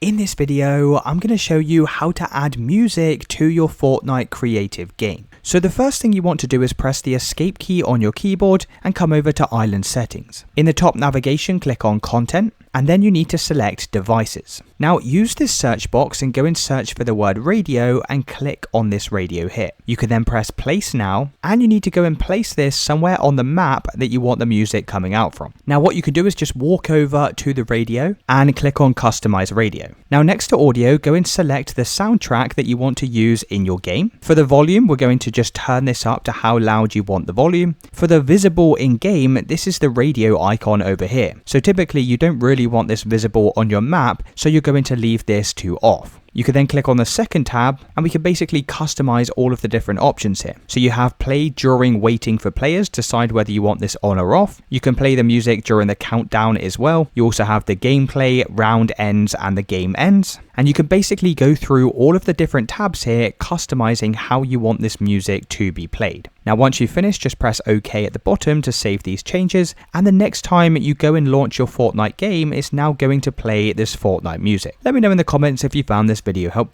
In this video, I'm going to show you how to add music to your Fortnite creative game. So the first thing you want to do is press the escape key on your keyboard and come over to Island Settings. In the top navigation, click on Content, and then you need to select Devices. Now use this search box and go and search for the word radio and click on this radio here. You can then press Place Now, and you need to go and place this somewhere on the map that you want the music coming out from. Now what you can do is just walk over to the radio and click on Customize Radio. Now next to audio, go and select the soundtrack that you want to use in your game. For the volume, we're going to just turn this up to how loud you want the volume. For the visible in game, this is the radio icon over here. So typically you don't really want this visible on your map, so you're going to leave this to off. You can then click on the second tab and we can basically customize all of the different options here. So you have play during waiting for players to decide whether you want this on or off. You can play the music during the countdown as well. You also have the gameplay, round ends, and the game ends. And you can basically go through all of the different tabs here, customizing how you want this music to be played. Now once you've finished, just press OK at the bottom to save these changes, and the next time you go and launch your Fortnite game, it's now going to play this Fortnite music. Let me know in the comments if you found this video helpful.